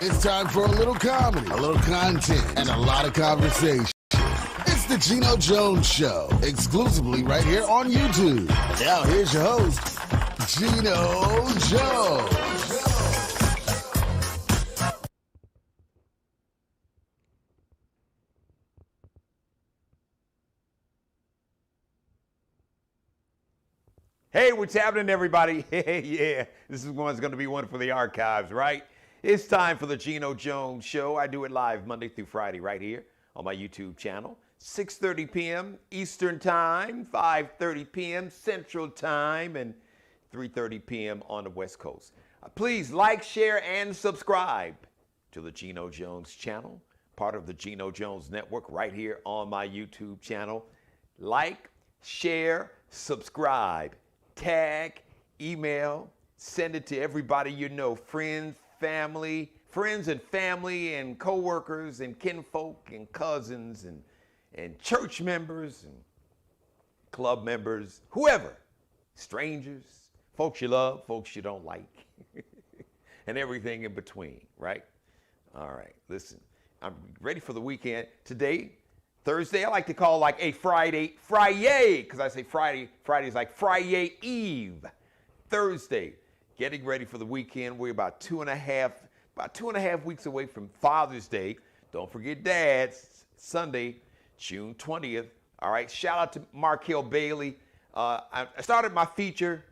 It's time for a little comedy, a little content, and a lot of conversation. It's the Geno Jones Show, exclusively right here on YouTube. And now here's your host, Geno Jones. Hey, what's happening, everybody? Yeah, this one's going to be one for the archives, right? It's time for the Geno Jones Show. I do it live Monday through Friday right here on my YouTube channel. 6:30 p.m. Eastern Time, 5:30 p.m. Central Time, and 3:30 p.m. on the West Coast. Please like, share, and subscribe to the Geno Jones channel, part of the Geno Jones Network right here on my YouTube channel. Like, share, subscribe. Tag, email, send it to everybody you know, friends and family and co-workers and kinfolk and cousins and church members and club members, whoever, strangers, folks you love, folks you don't like, and everything in between, right? All right, listen, I'm ready for the weekend. Today, Thursday, I like to call like a Friday, because I say Friday is like Friday Eve. Thursday, getting ready for the weekend. We're about two and a half weeks away from Father's Day. Don't forget Dad's Sunday, June 20th. All right, shout out to Markel Bailey. I started my feature,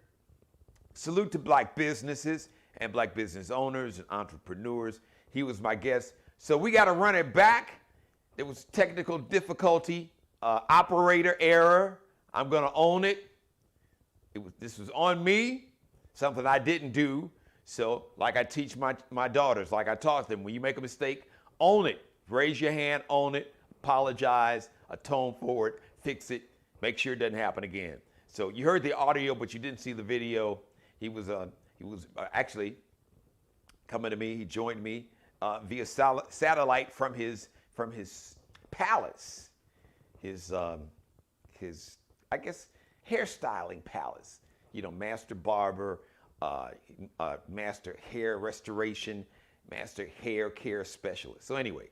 Salute to Black Businesses and Black Business Owners and Entrepreneurs. He was my guest. So we got to run it back. There was technical difficulty, operator error. I'm going to own it. This was on me, something I didn't do. So like I teach my daughters, like I taught them, when you make a mistake, own it. Raise your hand, own it, apologize, atone for it, fix it, make sure it doesn't happen again. So you heard the audio, but you didn't see the video. He was actually coming to me. He joined me via satellite from his palace, his I guess hairstyling palace. You know, master barber, master hair restoration, master hair care specialist. So anyway,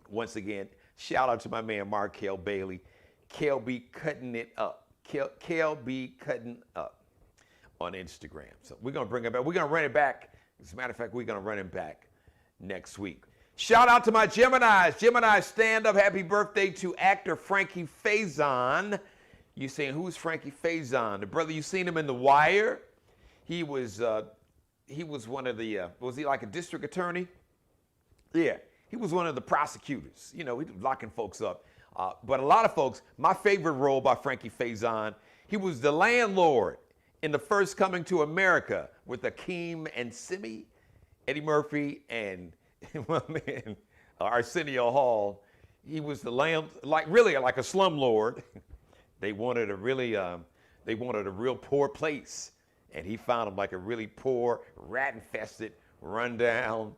once again, shout out to my man Markel Bailey. Kel be cutting it up. Kel be cutting up on Instagram. So we're gonna bring it back. We're gonna run it back. As a matter of fact, we're gonna run it back next week. Shout out to my Geminis. Gemini, stand up. Happy birthday to actor Frankie Faison. You saying, who's Frankie Faison? The brother, you seen him in The Wire. He was one of the, was he like a district attorney? Yeah, he was one of the prosecutors. You know, he was locking folks up. But a lot of folks, my favorite role by Frankie Faison, he was the landlord in The First Coming to America with Akeem and Simi, Eddie Murphy, and my man, Arsenio Hall. He was the really like a slumlord. They wanted a real poor place, and he found them like a really poor, rat-infested, rundown.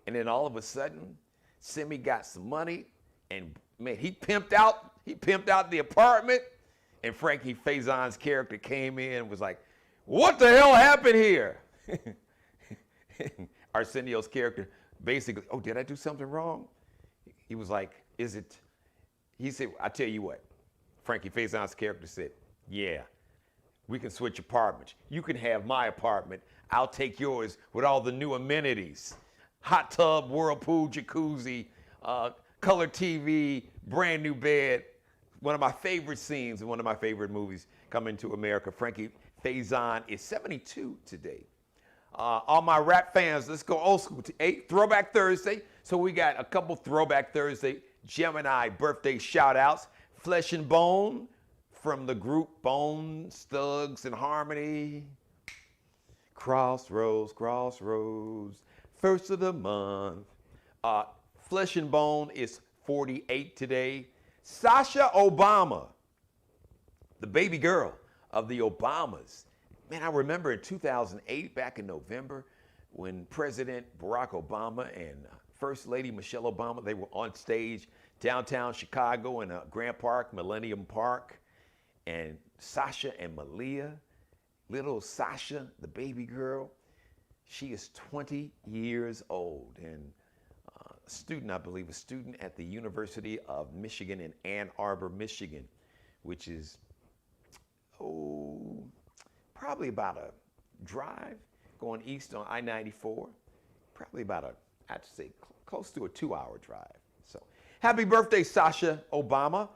And then all of a sudden, Simi got some money, and man, he pimped out the apartment. And Frankie Faison's character came in and was like, "What the hell happened here?" Arsenio's character basically, "Oh, did I do something wrong?" He was like, he said, "I tell you what," Frankie Faison's character said, "Yeah, we can switch apartments. You can have my apartment. I'll take yours with all the new amenities. Hot tub, whirlpool, jacuzzi, color TV, brand new bed." One of my favorite scenes in one of my favorite movies, Coming to America. Frankie Faison is 72 today. All my rap fans, let's go old school. Throwback Thursday. So we got a couple Throwback Thursday Gemini birthday shout outs. Flesh and Bone from the group Bones, Thugs, and Harmony. Crossroads, first of the month. Flesh and Bone is 48 today. Sasha Obama, the baby girl of the Obamas. Man, I remember in 2008, back in November, when President Barack Obama and First Lady Michelle Obama, they were on stage downtown Chicago in Grant Park, Millennium Park, and Sasha and Malia, little Sasha, the baby girl, She is 20 years old and a student, I believe, a student at the University of Michigan in Ann Arbor, Michigan, which is, probably about a drive going east on I-94, probably about I'd say close to a 2-hour drive. So happy birthday, Sasha Obama.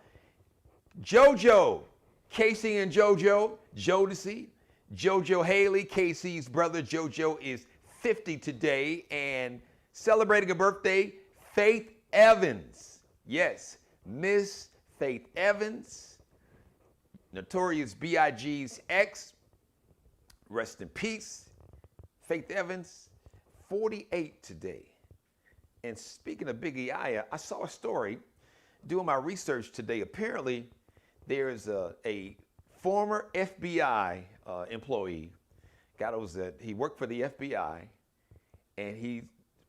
JoJo, Casey and JoJo, Jodeci, JoJo Haley, Casey's brother JoJo is 50 today, and celebrating a birthday, Faith Evans. Yes, Miss Faith Evans, Notorious B.I.G.'s ex. Rest in peace, Faith Evans, 48 today. And speaking of Biggie, I saw a story doing my research today. Apparently, there's a former FBI employee. God was that he worked for the FBI, and he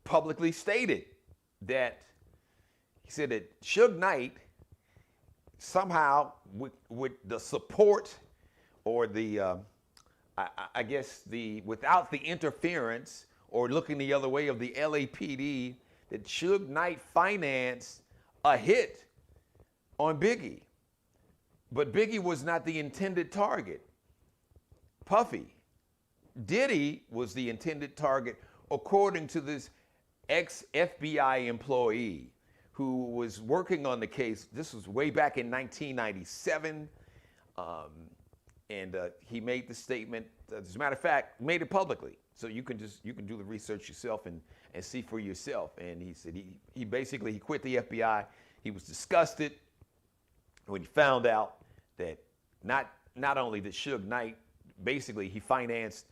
publicly stated that he said that Suge Knight somehow, with the support or the I guess without the interference or looking the other way of the LAPD, that Suge Knight financed a hit on Biggie. But Biggie was not the intended target. Puffy. Diddy was the intended target, according to this ex-FBI employee who was working on the case. This was way back in 1997. And he made the statement, as a matter of fact, made it publicly. So you can do the research yourself and see for yourself. And he said he basically quit the FBI. He was disgusted when he found out that not only did Suge Knight, basically he financed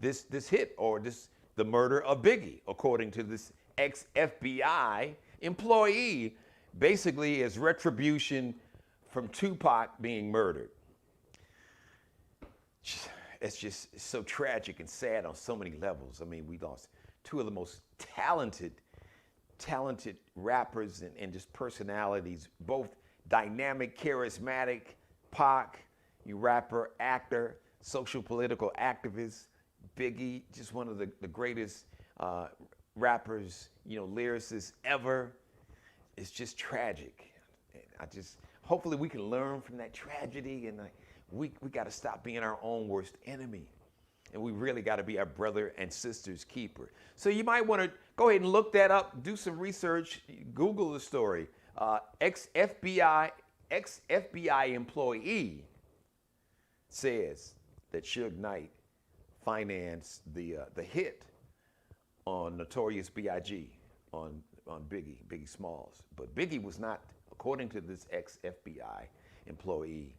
this hit or the murder of Biggie, according to this ex-FBI employee, basically as retribution from Tupac being murdered. It's just so tragic and sad on so many levels. I mean, we lost two of the most talented rappers and just personalities, both dynamic, charismatic. Pac, you rapper, actor, social political activist. Biggie, just one of the greatest rappers, lyricists ever. It's just tragic. Hopefully we can learn from that tragedy, and we got to stop being our own worst enemy. And we really got to be our brother and sister's keeper. So you might want to go ahead and look that up, do some research, Google the story. Ex-FBI employee says that Suge Knight financed the hit on Notorious B.I.G. on Biggie Smalls. But Biggie was not, according to this ex-FBI employee,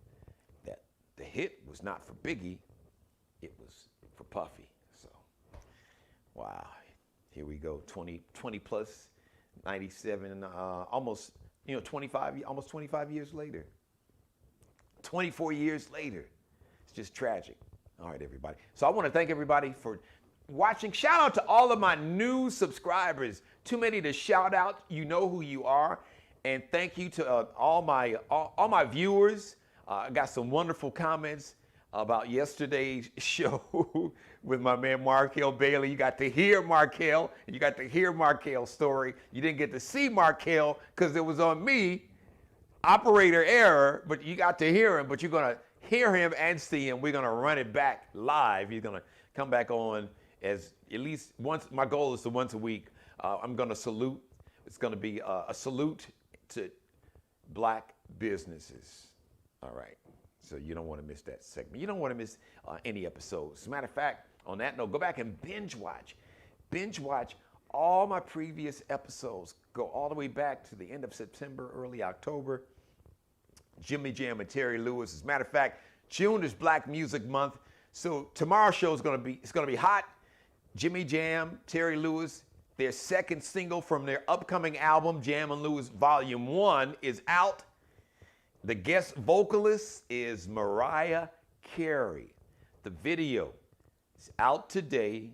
that the hit was not for Biggie, it was for Puffy. So, wow, here we go, 20 plus, 97, almost 25 years later. 24 years later. It's just tragic. All right, everybody. So I want to thank everybody for watching. Shout out to all of my new subscribers. Too many to shout out. You know who you are. And thank you to all my viewers. I got some wonderful comments about yesterday's show with my man Markel Bailey. You got to hear Markel, and you got to hear Markel's story. You didn't get to see Markel because it was on me, operator error, but you got to hear him. But you're going to hear him and see him. We're going to run it back live. He's going to come back on as at least once. My goal is to once a week. I'm going to salute. It's going to be a salute to black businesses. All right. So you don't want to miss that segment. You don't want to miss any episodes. As a matter of fact, on that note, go back and binge watch. Binge watch all my previous episodes. Go all the way back to the end of September, early October. Jimmy Jam and Terry Lewis. As a matter of fact, June is Black Music Month. So tomorrow's show is going to be hot. Jimmy Jam, Terry Lewis, their second single from their upcoming album, Jam and Lewis Volume 1, is out. The guest vocalist is Mariah Carey. The video is out today.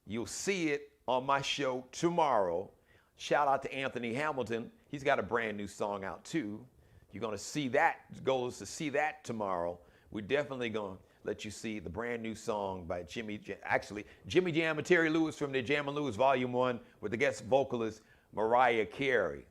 You'll see it on my show tomorrow. Shout out to Anthony Hamilton. He's got a brand new song out too. You're going to see that. The goal is to see that tomorrow. We're definitely going to let you see the brand new song by Jimmy Jam and Terry Lewis from the Jam and Lewis Volume 1 with the guest vocalist Mariah Carey.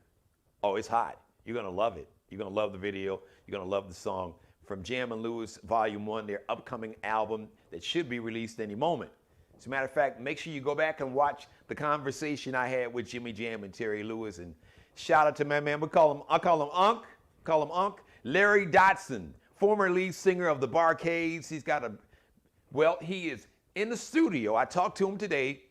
Oh, it's hot. You're going to love it. You're going to love the video. You're going to love the song from Jam and Lewis Volume 1, their upcoming album that should be released any moment. As a matter of fact, make sure you go back and watch the conversation I had with Jimmy Jam and Terry Lewis. And shout out to my man, I call him Unc, Larry Dotson, former lead singer of the Barcades. He is in the studio. I talked to him today.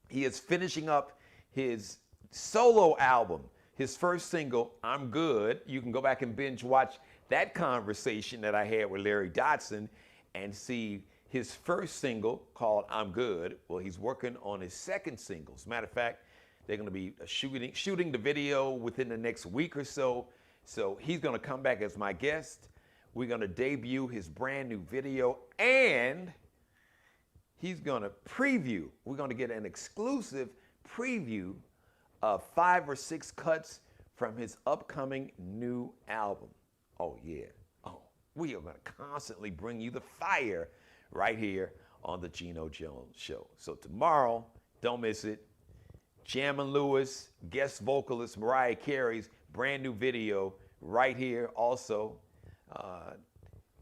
He is finishing up his solo album, his first single, I'm Good. You can go back and binge watch that conversation that I had with Larry Dotson and see his first single called I'm Good. Well, he's working on his second single. As a matter of fact, they're going to be shooting the video within the next week or so. So he's going to come back as my guest. We're going to debut his brand new video, and he's going to preview. We're going to get an exclusive preview of 5 or 6 cuts from his upcoming new album. Oh, yeah. Oh, we are going to constantly bring you the fire right here on the Geno Jones Show. So tomorrow, don't miss it. Jam and Lewis, guest vocalist Mariah Carey's brand new video right here. Also,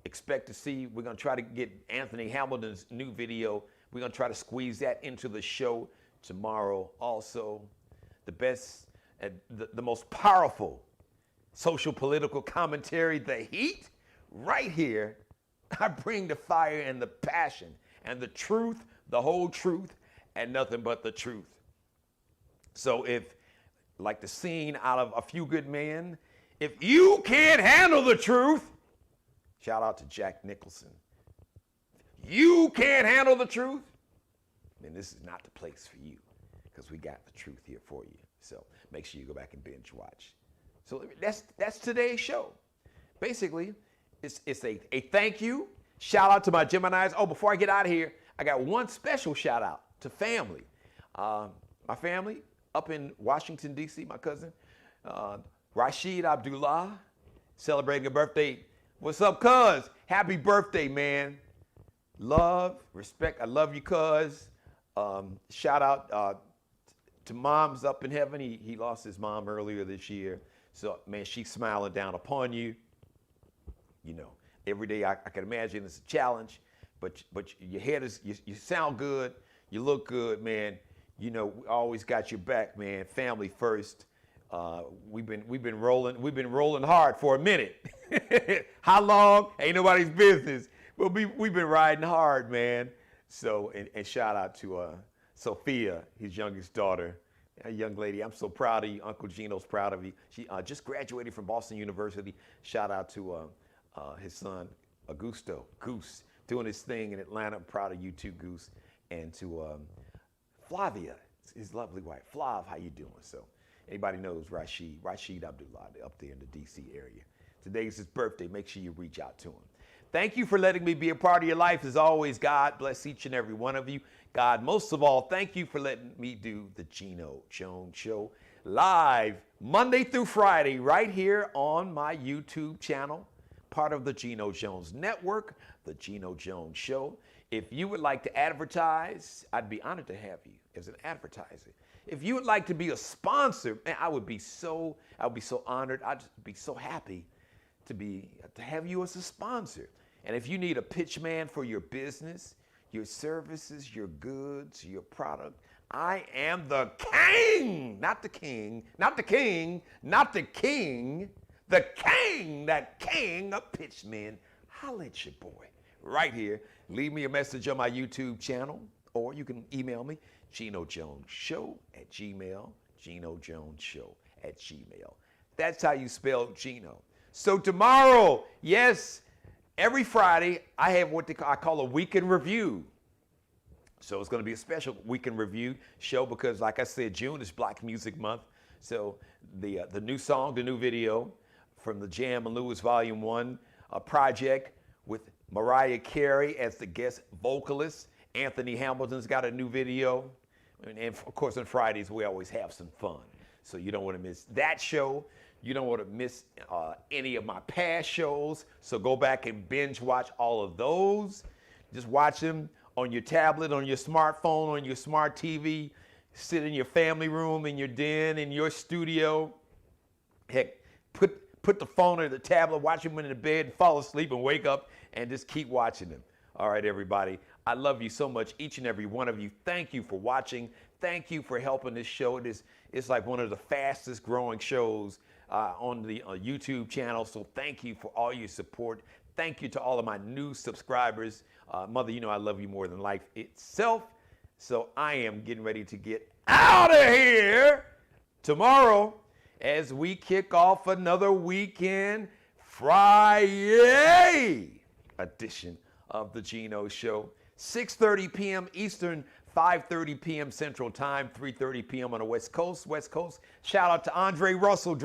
expect to see, we're going to try to get Anthony Hamilton's new video. We're going to try to squeeze that into the show tomorrow. Also, the best, the most powerful social political commentary, The Heat, right here. I bring the fire and the passion and the truth, the whole truth, and nothing but the truth. So if, like the scene out of A Few Good Men, if you can't handle the truth, shout out to Jack Nicholson. You can't handle the truth, then this is not the place for you, because we got the truth here for you. So make sure you go back and binge watch. So that's today's show. Basically, it's a thank you. Shout out to my Geminis. Oh, before I get out of here, I got one special shout out to family. My family up in Washington, D.C., my cousin, Rashid Abdullah, celebrating a birthday. What's up, cuz? Happy birthday, man. Love, respect. I love you, cuz. Shout out to moms up in heaven. He lost his mom earlier this year. So, man, she's smiling down upon you. You know, every day I can imagine it's a challenge, but your head is, you sound good, you look good, man. You know, we always got your back, man. Family first. We've been rolling hard for a minute. How long? Ain't nobody's business. But we've been riding hard, man. So and shout out to Sophia, his youngest daughter. A young lady, I'm so proud of you. Uncle Geno's proud of you. She just graduated from Boston University. Shout out to his son, Augusto, Goose, doing his thing in Atlanta. I'm proud of you too, Goose. And to Flavia, his lovely wife. Flav, how you doing? So anybody knows Rashid Abdullah up there in the D.C. area. Today's his birthday. Make sure you reach out to him. Thank you for letting me be a part of your life. As always, God bless each and every one of you. God, most of all, thank you for letting me do the Geno Jones Show live Monday through Friday right here on my YouTube channel, part of the Geno Jones Network, the Geno Jones Show. If you would like to advertise, I'd be honored to have you as an advertiser. If you would like to be a sponsor, man, I would be so honored. I'd be so happy to have you as a sponsor. And if you need a pitch man for your business, your services, your goods, your product, I am the king, not the king, not the king, not the king, the king, that king of pitchmen. Holla at your boy right here. Leave me a message on my YouTube channel, or you can email me, GenoJonesShow@gmail, GenoJonesShow@gmail. That's how you spell Geno. So tomorrow, yes, every Friday, I have what I call a weekend review. So it's going to be a special weekend review show because, like I said, June is Black Music Month. So the new song, the new video from the Jam and Lewis Volume 1 project with Mariah Carey as the guest vocalist. Anthony Hamilton's got a new video. And of course, on Fridays, we always have some fun. So you don't want to miss that show. You don't want to miss any of my past shows. So go back and binge watch all of those. Just watch them on your tablet, on your smartphone, on your smart TV. Sit in your family room, in your den, in your studio. Heck, put the phone or the tablet, watch them in the bed, and fall asleep and wake up and just keep watching them. All right, everybody. I love you so much, each and every one of you. Thank you for watching. Thank you for helping this show. It's like one of the fastest growing shows on the YouTube channel. So thank you for all your support. Thank you to all of my new subscribers. Mother, you know I love you more than life itself. So I am getting ready to get out of here tomorrow as we kick off another weekend Friday edition of the Geno Show. 6:30 p.m. Eastern, 5:30 p.m. Central Time, 3:30 p.m. on the West Coast. Shout out to Dre Russell,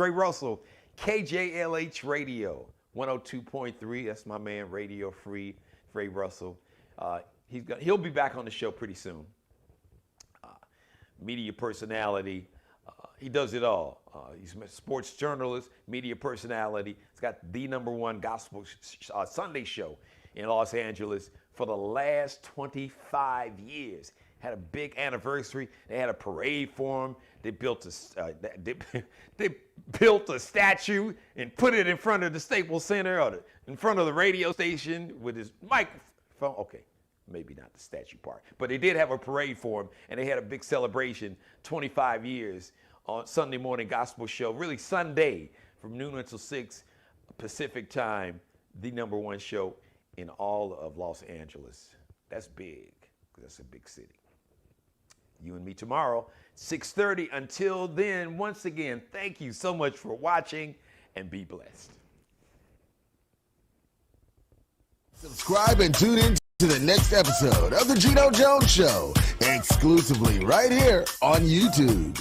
KJLH Radio, 102.3. That's my man, Radio Free, Dre Russell. He'll be back on the show pretty soon. Media personality. He does it all. He's a sports journalist, media personality. He's got the #1 gospel Sunday show in Los Angeles for the last 25 years. Had a big anniversary. They had a parade for him. They built a statue and put it in front of the Staples Center or in front of the radio station with his microphone. Okay, maybe not the statue part, but they did have a parade for him, and they had a big celebration, 25 years on Sunday morning gospel show, really Sunday from noon until 6 Pacific time, the #1 show in all of Los Angeles. That's big, because that's a big city. You and me tomorrow, 6:30. Until then, once again, thank you so much for watching, and be blessed. Subscribe and tune in to the next episode of the Geno Jones Show, exclusively right here on YouTube.